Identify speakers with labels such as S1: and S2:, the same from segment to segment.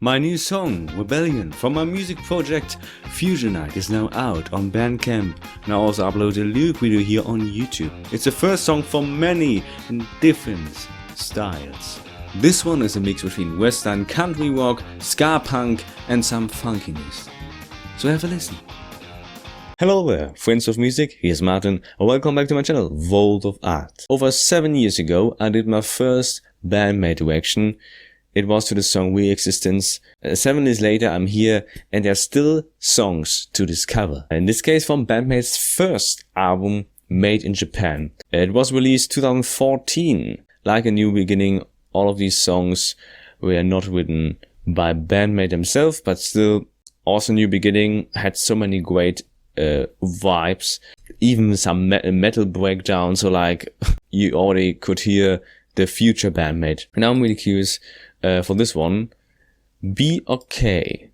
S1: My new song, Rebellion, from my music project Fusionite is now out on Bandcamp, and I also upload a lyric video here on YouTube. It's the first song from many in different styles. This one is a mix between western country rock, ska punk and some funkiness. So have a listen. Hello there, friends of music, here's Martin and welcome back to my channel, World of Art. Over 7 years ago I did my first Band-Maid reaction. It was to the song Re-Existence. 7 years later I'm here and there are still songs to discover. In this case from Band-Maid's first album, Made in Japan. It was released 2014. Like a new beginning, all of these songs were not written by Band-Maid himself, but still also New Beginning had so many great vibes, even some metal breakdowns, so like you already could hear the future Band-Maid. Now I'm really curious for this one, Be Okay.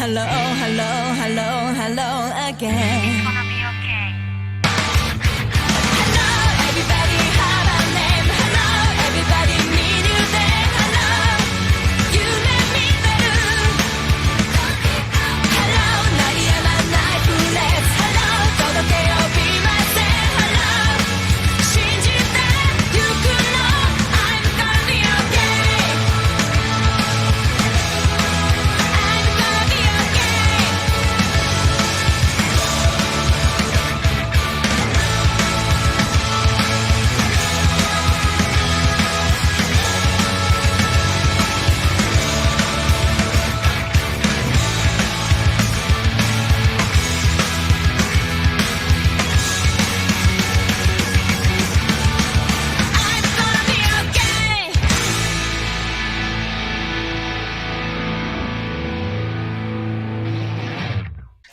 S2: Hello, hello, hello, hello again.
S3: It's gonna be okay.
S2: Hello, everybody have a name. Hello, everybody mean you there. Hello, you make me better. Hello, 鳴りやまないフレーズ。Hello, 届けよ be myself. Hello, 信じてゆくの I'm gonna be okay. I'm gonna be okay.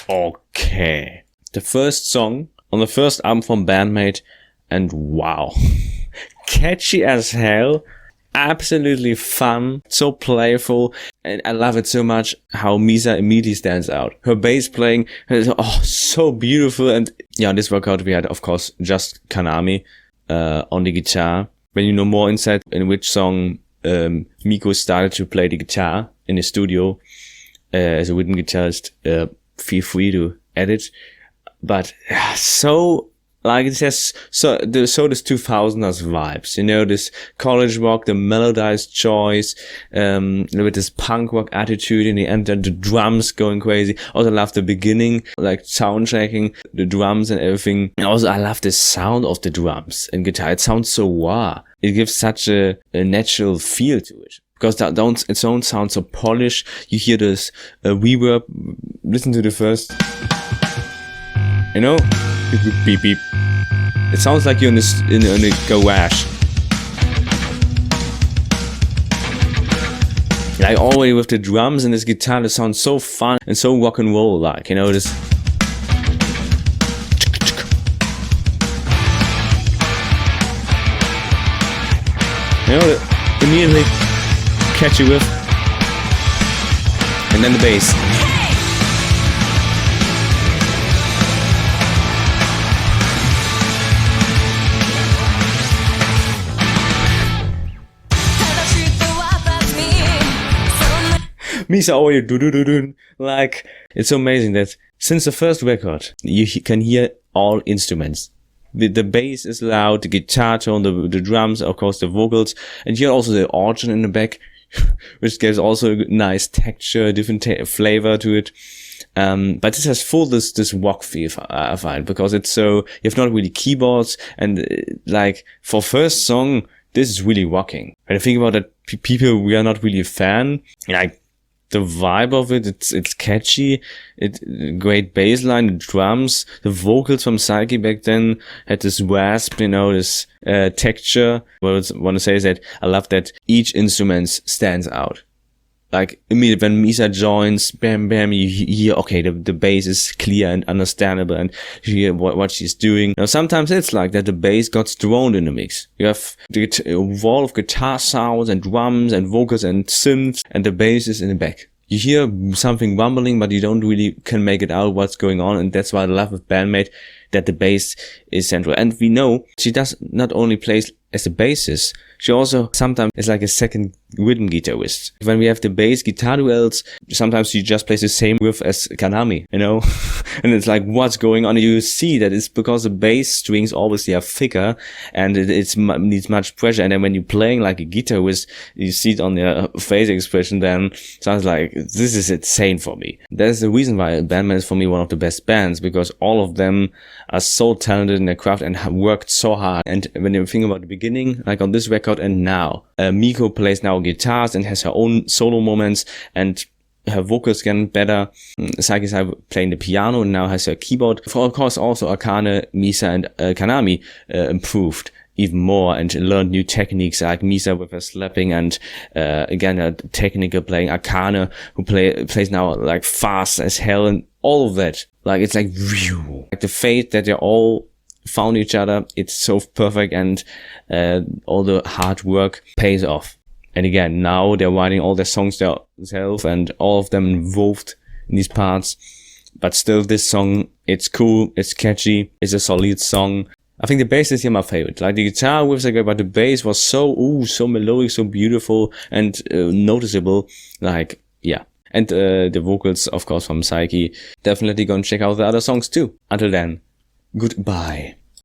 S1: Okay. The first song on the first album from Band-Maid, and wow. Catchy as hell. Absolutely fun, so playful, and I love it so much how Misa immediately stands out. Her bass playing is so beautiful, and yeah, on this workout we had of course just Kanami on the guitar. When you know more insight in which song Miko started to play the guitar in the studio as a rhythm guitarist, feel free to edit. But so like it has so this 2000s vibes, you know, this college rock, the melodized choice, with this punk rock attitude in the end, and the drums going crazy. Also, I love the beginning, like soundtracking the drums and everything. And also, I love the sound of the drums and guitar. It sounds so raw. It gives such a natural feel to it. Because it don't sound so polished. You hear this reverb. Listen to the first. You know, beep, beep, beep, beep. It sounds like you're in a garage. Like already with the drums and this guitar, it sounds so fun and so rock and roll like, you know, this. You know, immediately catchy riff. And then the bass. Misa already do. Like, it's so amazing that since the first record, you can hear all instruments. The bass is loud, the guitar tone, the drums, of course, the vocals, and you hear also the organ in the back, which gives also a nice texture, different flavor to it. But this has full this rock feel, I find, because it's so, you have not really keyboards, and like, for first song, this is really rocking. When I think about that, people we are not really a fan, like, the vibe of it, it's catchy, great bass line, the drums, the vocals from Psyche back then had this rasp, you know, this texture. What I want to say is that I love that each instrument stands out. Like, immediately when Misa joins, bam, bam, you hear, okay, the bass is clear and understandable, and you hear what she's doing. Now, sometimes it's like that the bass got thrown in the mix. You have a wall of guitar sounds and drums and vocals and synths, and the bass is in the back. You hear something rumbling, but you don't really can make it out what's going on, and that's why I love with Band-Maid, that the bass is central. And we know she does not only plays as a bassist, she also sometimes is like a second rhythm guitarist. When we have the bass guitar duels, sometimes she just plays the same riff as Kanami, you know? And it's like, what's going on? You see that it's because the bass strings obviously are thicker and it needs much pressure. And then when you're playing like a guitarist, you see it on their face expression, then sounds like, this is insane for me. That's the reason why Band-Maid is for me one of the best bands, because all of them are so talented in their craft and have worked so hard. And when you think about the beginning, like on this record and now, Miko plays now guitars and has her own solo moments, and her vocals getting better. Psyche's playing the piano and now has her keyboard. Of course, also Akane, Misa, and Kanami improved even more and learned new techniques, like Misa with her slapping and again a technical playing, Akane who plays now like fast as hell, and all of that. Like, it's like, phew. Like the fate that they're all found each other, it's so perfect, and all the hard work pays off. And again, now they're writing all their songs themselves and all of them involved in these parts. But still, this song, it's cool, it's catchy, it's a solid song. I think the bass is here my favorite. Like, the guitar riffs are great, but the bass was so melodic, so beautiful and noticeable. Like, yeah. And the vocals, of course, from Psyche. Definitely gonna check out the other songs too. Until then, goodbye.